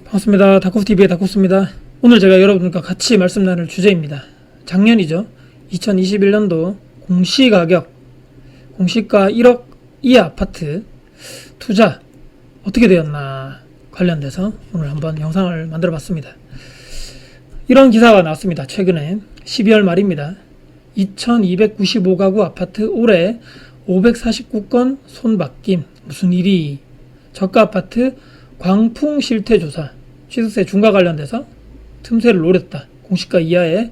반갑습니다. 다코스TV의 다코스입니다. 오늘 제가 여러분과 같이 말씀 나눌 주제입니다. 작년이죠. 2021년도 공시가격, 공시가 1억 이하 아파트 투자 어떻게 되었나 관련돼서 오늘 한번 영상을 만들어 봤습니다. 이런 기사가 나왔습니다. 최근에 12월 말입니다. 2295가구 아파트 올해 549건 손바뀜. 무슨 일이? 저가 아파트 광풍 실태 조사. 취득세 중과 관련돼서 틈새를 노렸다. 공시가 이하에.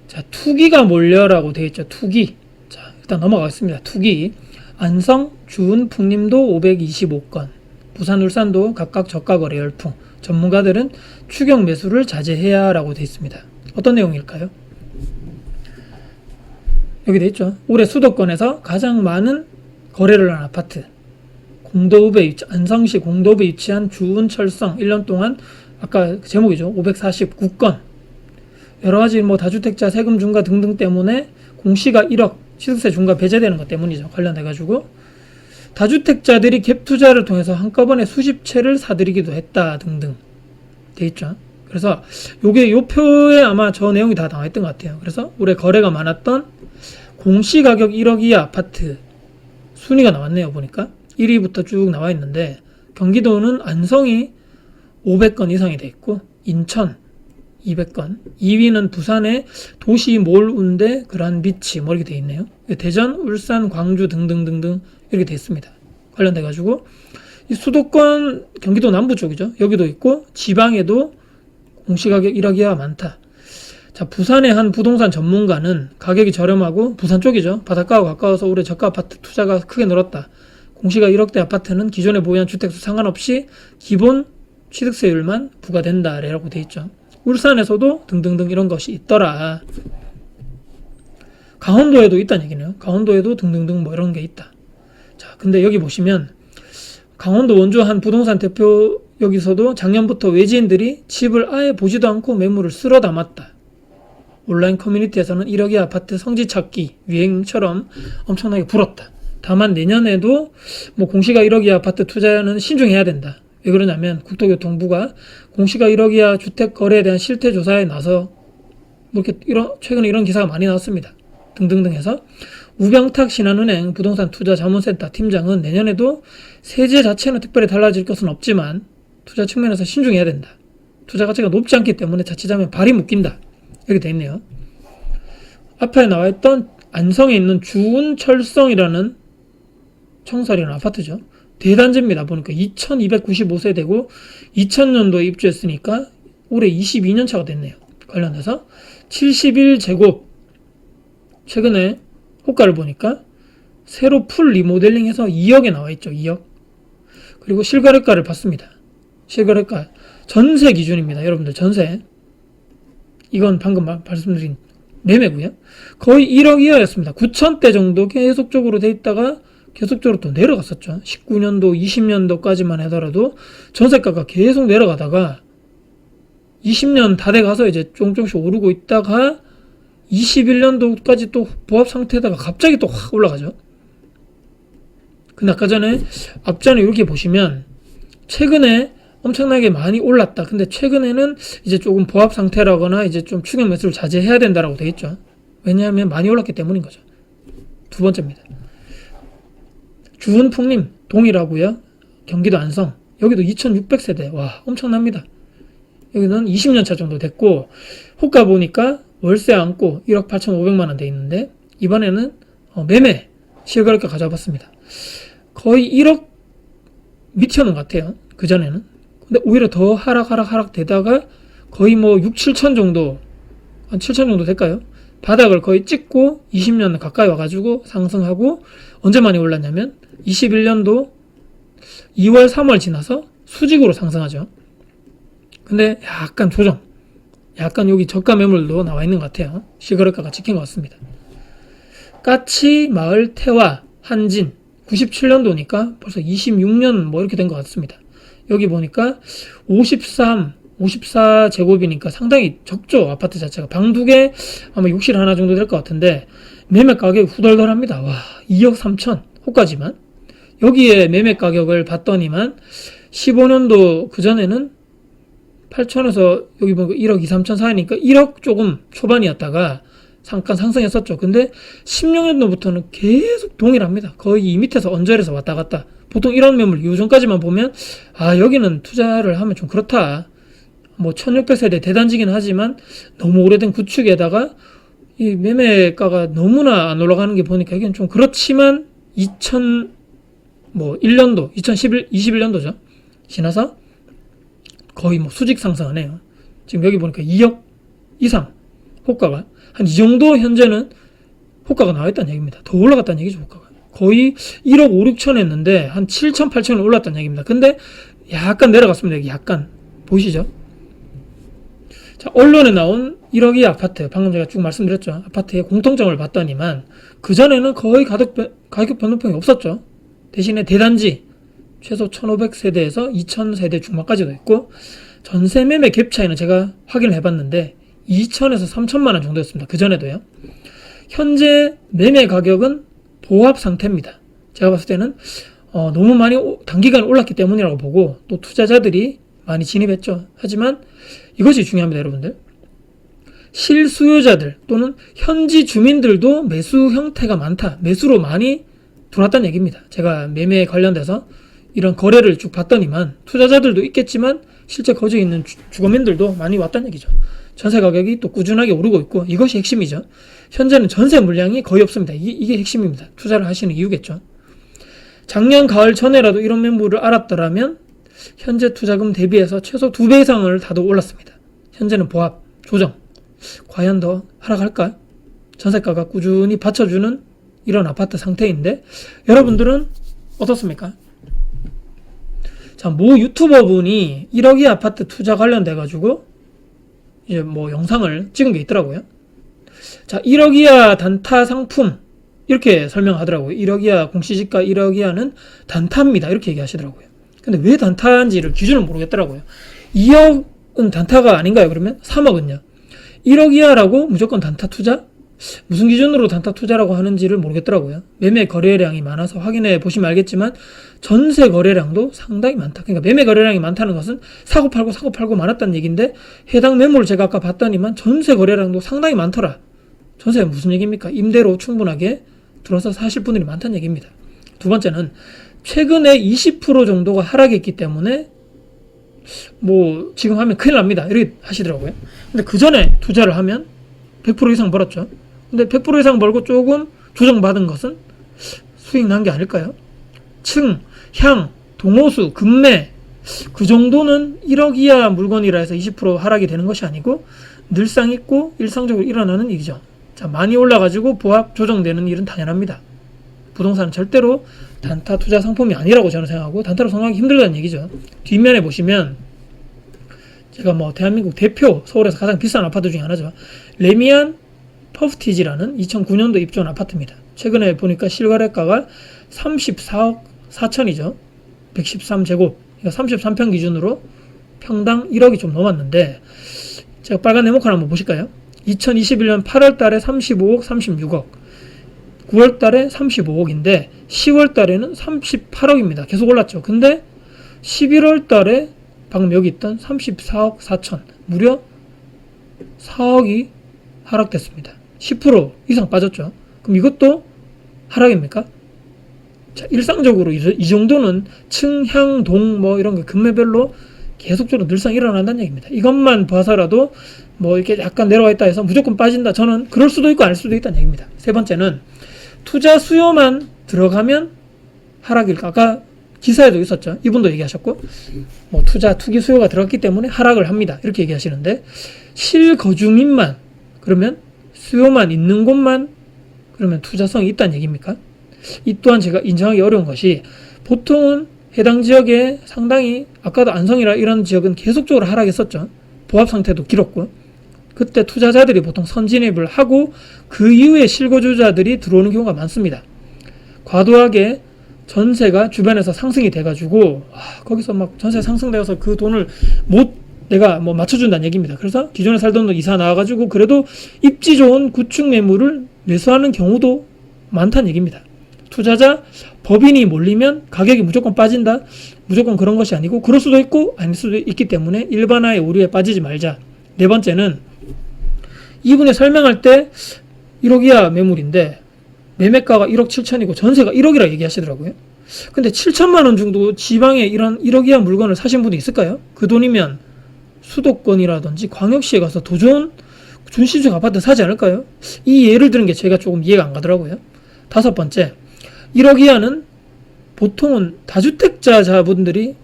자, 투기가 몰려라고 되어 있죠. 투기. 자, 일단 넘어가겠습니다. 투기. 안성, 주은, 풍림도 525건. 부산, 울산도 각각 저가 거래 열풍. 전문가들은 추격 매수를 자제해야 라고 되어 있습니다. 어떤 내용일까요? 여기 되어 있죠. 올해 수도권에서 가장 많은 거래를 한 아파트. 안성시 공도읍에 위치한 주은철성 1년 동안 아까 제목이죠. 549건. 여러가지 다주택자 세금 중과 등등 때문에 공시가 1억 취득세 중과 배제되는 것 때문이죠. 관련해가지고 다주택자들이 갭 투자를 통해서 한꺼번에 수십 채를 사들이기도 했다 등등 돼 있죠. 그래서 요 표에 아마 저 내용이 다 나와 있던 것 같아요. 그래서 올해 거래가 많았던 공시가격 1억 이하 아파트 순위가 나왔네요. 보니까 1위부터 쭉 나와 있는데 경기도는 안성이 500건 이상이 돼 있고 인천 200건, 2위는 부산의 도시몰 운대 그란비치 이렇게 돼 있네요. 대전, 울산, 광주 등등등등 이렇게 돼 있습니다. 관련돼 가지고 이 수도권 경기도 남부 쪽이죠. 여기도 있고 지방에도 공시가격 1억 이하가 많다. 자, 부산의 한 부동산 전문가는 가격이 저렴하고 부산 쪽이죠. 바닷가와 가까워서 올해 저가 아파트 투자가 크게 늘었다. 공시가 1억대 아파트는 기존에 보유한 주택수 상관없이 기본 취득세율만 부과된다 라고 돼 있죠. 울산에서도 등등등 이런 것이 있더라. 강원도에도 있다는 얘기네요. 강원도에도 등등등 이런 게 있다. 자, 근데 여기 보시면 강원도 원주 한 부동산 대표 여기서도 작년부터 외지인들이 집을 아예 보지도 않고 매물을 쓸어 담았다. 온라인 커뮤니티에서는 1억 이하 아파트 성지 찾기 유행처럼 엄청나게 불었다. 다만 내년에도 공시가 1억 이하 아파트 투자는 신중해야 된다. 왜 그러냐면 국토교통부가 공시가 1억 이하 주택 거래에 대한 실태 조사에 나서 최근에 이런 기사가 많이 나왔습니다. 등등등 해서 우병탁 신한은행 부동산 투자 자문센터 팀장은 내년에도 세제 자체는 특별히 달라질 것은 없지만 투자 측면에서 신중해야 된다. 투자 가치가 높지 않기 때문에 자칫하면 발이 묶인다. 이렇게 돼 있네요. 앞에 나와 있던 안성에 있는 주은철성이라는 청설이라는 아파트죠. 대단지입니다. 보니까 2295세대고 2000년도에 입주했으니까 올해 22년 차가 됐네요. 관련해서 71제곱 최근에 호가를 보니까 새로 풀 리모델링해서 2억에 나와 있죠. 2억. 그리고 실거래가를 봤습니다. 실거래가 전세 기준입니다. 여러분들 전세. 이건 방금 말씀드린 매매고요. 거의 1억 이하였습니다. 9천대 정도 계속적으로 돼 있다가 계속적으로 또 내려갔었죠. 19년도, 20년도까지만 하더라도 전세가가 계속 내려가다가 20년 다 돼가서 이제 조금씩 오르고 있다가 21년도까지 또 보합 상태에다가 갑자기 또 확 올라가죠. 근데 아까 전에 앞전에 이렇게 보시면 최근에 엄청나게 많이 올랐다. 근데 최근에는 이제 조금 보합 상태라거나 이제 좀 추격 매수를 자제해야 된다라고 되어 있죠. 왜냐하면 많이 올랐기 때문인 거죠. 두 번째입니다. 주은 풍림 동일하고요. 경기도 안성 여기도 2600세대. 와, 엄청납니다. 여기는 20년차 정도 됐고 호가 보니까 월세 안고 1억 8,500만 원 돼 있는데 이번에는 매매 실거래가 가져와봤습니다. 거의 1억 밑이었는 것 같아요. 그전에는. 근데 오히려 더 하락 되다가 거의 6, 7천 정도 한 7천 정도 될까요? 바닥을 거의 찍고 20년 가까이 와가지고 상승하고 언제 많이 올랐냐면 21년도 2월, 3월 지나서 수직으로 상승하죠. 근데 약간 조정, 약간 여기 저가 매물도 나와 있는 것 같아요. 실거래가가 찍힌 것 같습니다. 까치, 마을, 태화, 한진 97년도니까 벌써 26년 이렇게 된 것 같습니다. 여기 보니까 54제곱이니까 상당히 적죠. 아파트 자체가 방 2개 아마 욕실 하나 정도 될 것 같은데 매매 가격이 후덜덜합니다. 와, 2억 3천 호가지만 여기에 매매 가격을 봤더니만 15년도 그전에는 8천에서 여기 보니까 1억 2, 3천 사이니까 1억 조금 초반이었다가 잠깐 상승했었죠. 근데 16년도부터는 계속 동일합니다. 거의 이 밑에서 언저리에서 왔다 갔다. 보통 이런 매물 요즘까지만 보면 여기는 투자를 하면 좀 그렇다. 뭐 1600세대 대단지긴 하지만 너무 오래된 구축에다가 이 매매가가 너무나 안 올라가는 게 보니까 이게 좀 그렇지만 2001년도 21년도죠. 지나서 거의 뭐 수직 상승하네요. 지금 여기 보니까 2억 이상 호가가 한 이 정도 현재는 호가가 나와있다는 얘기입니다. 더 올라갔다는 얘기죠. 호가가 거의 1억 5, 6천 했는데 한 7천, 8천은 올랐다는 얘기입니다. 근데 약간 내려갔습니다. 여기 약간 보이시죠? 자, 언론에 나온 1억이 아파트, 방금 제가 쭉 말씀드렸죠. 아파트의 공통점을 봤더니만 그전에는 거의 가격 변동폭이 없었죠. 대신에 대단지 최소 1500세대에서 2000세대 중반까지도 있고 전세 매매 갭 차이는 제가 확인을 해봤는데 2천에서 3천만 원 정도였습니다. 그전에도요. 현재 매매 가격은 보합 상태입니다. 제가 봤을 때는 너무 많이 단기간에 올랐기 때문이라고 보고 또 투자자들이 많이 진입했죠. 하지만 이것이 중요합니다. 여러분들. 실수요자들 또는 현지 주민들도 매수 형태가 많다. 매수로 많이 들어왔다는 얘기입니다. 제가 매매에 관련돼서 이런 거래를 쭉 봤더니만 투자자들도 있겠지만 실제 거주에 있는 주거민들도 많이 왔다는 얘기죠. 전세 가격이 또 꾸준하게 오르고 있고 이것이 핵심이죠. 현재는 전세 물량이 거의 없습니다. 이게 핵심입니다. 투자를 하시는 이유겠죠. 작년 가을 전에라도 이런 매물을 알았더라면 현재 투자금 대비해서 최소 2배 이상을 다도 올랐습니다. 현재는 보합, 조정. 과연 더 하락할까? 전세가가 꾸준히 받쳐주는 이런 아파트 상태인데 여러분들은 어떻습니까? 자, 모 유튜버 분이 1억이 아파트 투자 관련돼 가지고 이제 뭐 영상을 찍은 게 있더라고요. 자, 1억 이하 단타 상품 이렇게 설명하더라고요. 1억 이하 공시지가 1억 이하는 단타입니다. 이렇게 얘기하시더라고요. 근데 왜 단타인지를 기준을 모르겠더라고요. 2억은 단타가 아닌가요? 그러면 3억은요? 1억 이하라고 무조건 단타 투자? 무슨 기준으로 단타 투자라고 하는지를 모르겠더라고요. 매매 거래량이 많아서 확인해 보시면 알겠지만 전세 거래량도 상당히 많다. 그러니까 매매 거래량이 많다는 것은 사고 팔고 많았다는 얘기인데 해당 매물을 제가 아까 봤더니만 전세 거래량도 상당히 많더라. 전세가 무슨 얘기입니까? 임대로 충분하게 들어서 사실 분들이 많다는 얘기입니다. 두 번째는 최근에 20% 정도가 하락했기 때문에 뭐 지금 하면 큰일 납니다. 이렇게 하시더라고요. 근데 그 전에 투자를 하면 100% 이상 벌었죠. 근데 100% 이상 벌고 조금 조정받은 것은 수익 난 게 아닐까요? 층, 향, 동호수, 금매 그 정도는 1억 이하 물건이라 해서 20% 하락이 되는 것이 아니고 늘상 있고 일상적으로 일어나는 일이죠. 자, 많이 올라가지고 보합 조정되는 일은 당연합니다. 부동산은 절대로 단타 투자 상품이 아니라고 저는 생각하고 단타로 성공하기 힘들다는 얘기죠. 뒷면에 보시면 제가 뭐 대한민국 대표 서울에서 가장 비싼 아파트 중에 하나죠. 레미안 퍼프티지라는 2009년도 입주한 아파트입니다. 최근에 보니까 실거래가가 34억 4천이죠. 113제곱. 그러니까 33평 기준으로 평당 1억이 좀 넘었는데 제가 빨간 네모칸 한번 보실까요? 2021년 8월 달에 35억, 36억. 9월 달에 35억인데 10월 달에는 38억입니다. 계속 올랐죠. 근데 11월 달에 방금 여기 있던 34억 4천. 무려 4억이 하락됐습니다. 10% 이상 빠졌죠. 그럼 이것도 하락입니까? 자, 일상적으로 이 정도는 층, 향, 동 뭐 이런 거 금매별로 계속적으로 늘상 일어난다는 얘기입니다. 이것만 봐서라도 뭐 이렇게 약간 내려와 있다 해서 무조건 빠진다. 저는 그럴 수도 있고 아닐 수도 있다는 얘기입니다. 세 번째는 투자 수요만 들어가면 하락일까? 아까 기사에도 있었죠. 이분도 얘기하셨고 뭐 투기 수요가 들어갔기 때문에 하락을 합니다. 이렇게 얘기하시는데 실거주민만 그러면 수요만 있는 곳만 그러면 투자성이 있다는 얘기입니까? 이 또한 제가 인정하기 어려운 것이 보통은 해당 지역에 상당히 아까도 안성이라 이런 지역은 계속적으로 하락했었죠. 보합 상태도 길었고 그때 투자자들이 보통 선진입을 하고 그 이후에 실거주자들이 들어오는 경우가 많습니다. 과도하게 전세가 주변에서 상승이 돼가지고 거기서 막 전세 상승되어서 그 돈을 내가 뭐 맞춰준다는 얘기입니다. 그래서 기존에 살던 돈 이사 나와가지고 그래도 입지 좋은 구축 매물을 매수하는 경우도 많다는 얘기입니다. 투자자, 법인이 몰리면 가격이 무조건 빠진다. 무조건 그런 것이 아니고 그럴 수도 있고 아닐 수도 있기 때문에 일반화의 오류에 빠지지 말자. 네 번째는 이분이 설명할 때 1억 이하 매물인데 매매가가 1억 7천이고 전세가 1억이라 얘기하시더라고요. 근데 7천만 원 정도 지방에 이런 1억 이하 물건을 사신 분이 있을까요? 그 돈이면 수도권이라든지 광역시에 가서 더 좋은 준신축 아파트 사지 않을까요? 이 예를 들은 게 제가 조금 이해가 안 가더라고요. 다섯 번째, 1억 이하는 보통은 다주택자분들이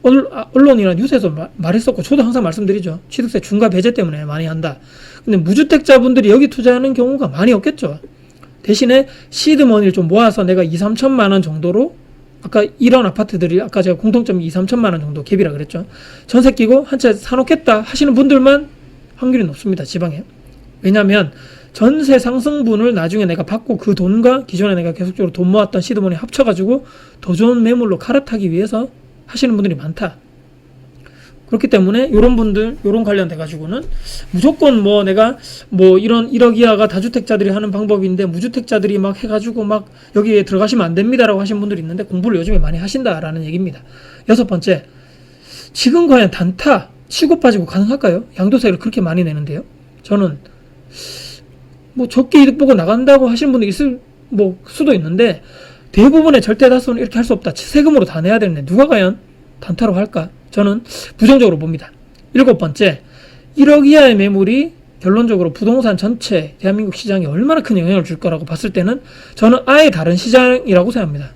언론이나 뉴스에서 말했었고 저도 항상 말씀드리죠. 취득세 중과 배제 때문에 많이 한다. 근데 무주택자분들이 여기 투자하는 경우가 많이 없겠죠. 대신에 시드머니를 좀 모아서 내가 2, 3천만 원 정도로 아까 이런 아파트들이 아까 제가 공통점이 2, 3천만 원 정도 갭이라 그랬죠. 전세 끼고 한 채 사놓겠다 하시는 분들만 확률이 높습니다. 지방에. 왜냐하면 전세 상승분을 나중에 내가 받고 그 돈과 기존에 내가 계속적으로 돈 모았던 시드머니 합쳐가지고 더 좋은 매물로 갈아타기 위해서 하시는 분들이 많다. 그렇기 때문에 이런 분들, 이런 관련돼 가지고는 무조건 뭐 내가 뭐 이런 1억 이하가 다주택자들이 하는 방법인데 무주택자들이 막 해가지고 막 여기에 들어가시면 안 됩니다라고 하신 분들이 있는데 공부를 요즘에 많이 하신다라는 얘기입니다. 여섯 번째, 지금 과연 단타 치고 빠지고 가능할까요? 양도세를 그렇게 많이 내는데요. 저는 뭐 적게 이득 보고 나간다고 하시는 분도 있을 뭐 수도 있는데 대부분의 절대 다수는 이렇게 할 수 없다. 세금으로 다 내야 되는데 누가 과연 단타로 할까? 저는 부정적으로 봅니다. 일곱 번째, 1억 이하의 매물이 결론적으로 부동산 전체 대한민국 시장에 얼마나 큰 영향을 줄 거라고 봤을 때는 저는 아예 다른 시장이라고 생각합니다.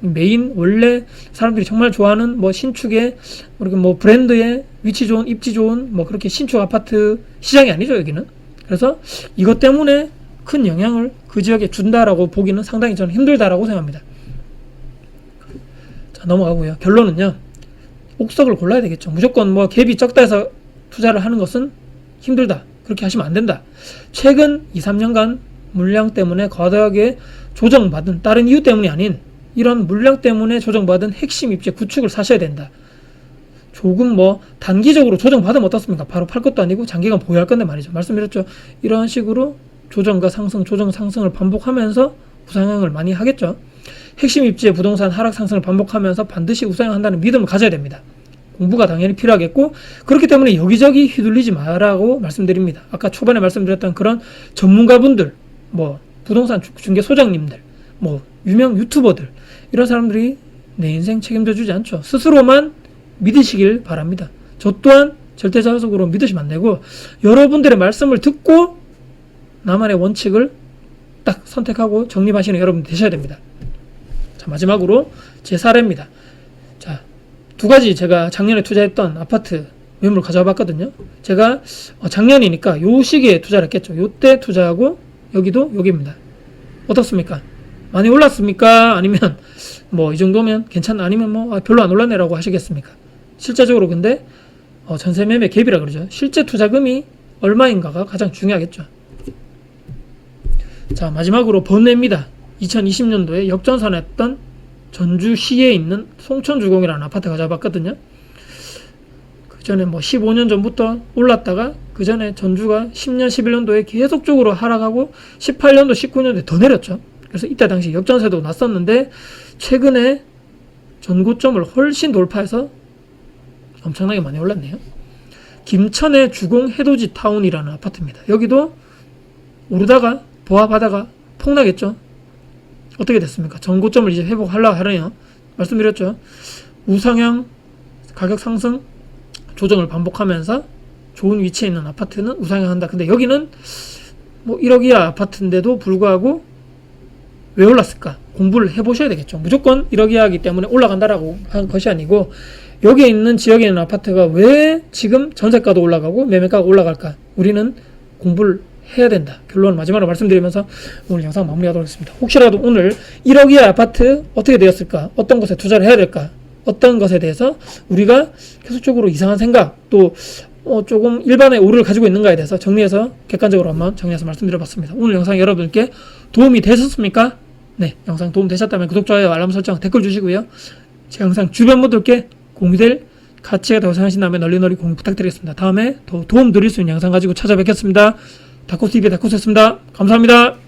메인 원래 사람들이 정말 좋아하는 뭐 신축의 이렇게 뭐 브랜드의 위치 좋은 입지 좋은 뭐 그렇게 신축 아파트 시장이 아니죠 여기는. 그래서 이것 때문에 큰 영향을 그 지역에 준다라고 보기는 상당히 저는 힘들다라고 생각합니다. 자, 넘어가고요. 결론은요. 옥석을 골라야 되겠죠. 무조건 뭐 갭이 적다 해서 투자를 하는 것은 힘들다. 그렇게 하시면 안 된다. 최근 2, 3년간 물량 때문에 과다하게 조정받은 다른 이유 때문이 아닌 이런 물량 때문에 조정받은 핵심 입지 구축을 사셔야 된다. 조금 뭐 단기적으로 조정받으면 어떻습니까? 바로 팔 것도 아니고 장기간 보유할 건데 말이죠. 말씀드렸죠. 이런 식으로 조정과 상승, 조정, 상승을 반복하면서 우상향을 많이 하겠죠. 핵심 입지의 부동산 하락 상승을 반복하면서 반드시 우상향한다는 믿음을 가져야 됩니다. 공부가 당연히 필요하겠고 그렇기 때문에 여기저기 휘둘리지 마라고 말씀드립니다. 아까 초반에 말씀드렸던 그런 전문가분들, 뭐 부동산 중개 소장님들, 뭐 유명 유튜버들 이런 사람들이 내 인생 책임져 주지 않죠. 스스로만 믿으시길 바랍니다. 저 또한 절대자석으로 믿으시면 안 되고 여러분들의 말씀을 듣고 나만의 원칙을 딱 선택하고 정립하시는 여러분 되셔야 됩니다. 자, 마지막으로 제 사례입니다. 자, 두 가지 제가 작년에 투자했던 아파트 매물 가져와 봤거든요. 제가 작년이니까 요 시기에 투자를 했겠죠. 요때 투자하고 여기도 여기입니다. 어떻습니까? 많이 올랐습니까? 아니면 뭐 이 정도면 괜찮나? 아니면 뭐 별로 안 올랐네라고 하시겠습니까? 실제적으로 근데 전세 매매 갭이라 그러죠. 실제 투자금이 얼마인가가 가장 중요하겠죠. 자, 마지막으로 번뇌입니다. 2020년도에 역전선했던 전주시에 있는 송천주공이라는 아파트 가져봤거든요. 그 전에 뭐 15년 전부터 올랐다가 그 전에 전주가 10년, 11년도에 계속적으로 하락하고 18년도, 19년도에 더 내렸죠. 그래서 이때 당시 역전세도 났었는데 최근에 전고점을 훨씬 돌파해서 엄청나게 많이 올랐네요. 김천의 주공 해돋이 타운이라는 아파트입니다. 여기도 오르다가 보합하다가 폭락했죠. 어떻게 됐습니까? 전고점을 이제 회복하려고 하네요. 말씀드렸죠. 우상향, 가격 상승, 조정을 반복하면서 좋은 위치에 있는 아파트는 우상향한다. 근데 여기는 뭐 1억 이하 아파트인데도 불구하고 왜 올랐을까? 공부를 해보셔야 되겠죠. 무조건 1억 이하이기 때문에 올라간다라고 한 것이 아니고 여기에 있는 지역에 있는 아파트가 왜 지금 전세가도 올라가고 매매가가 올라갈까? 우리는 공부를 해야 된다. 결론 마지막으로 말씀드리면서 오늘 영상 마무리하도록 하겠습니다. 혹시라도 오늘 1억 이하 아파트 어떻게 되었을까? 어떤 것에 투자를 해야 될까? 어떤 것에 대해서 우리가 계속적으로 이상한 생각 또 조금 일반의 오류를 가지고 있는가에 대해서 정리해서 객관적으로 한번 정리해서 말씀드려봤습니다. 오늘 영상 여러분께 도움이 되셨습니까? 네, 영상 도움 되셨다면 구독, 좋아요, 알람 설정, 댓글 주시고요. 제 영상 주변 분들께 공유될 가치가 더 생각하신다면 널리 공유 부탁드리겠습니다. 다음에 더 도움 드릴 수 있는 영상 가지고 찾아뵙겠습니다. 다코TV의 다코스였습니다. 감사합니다.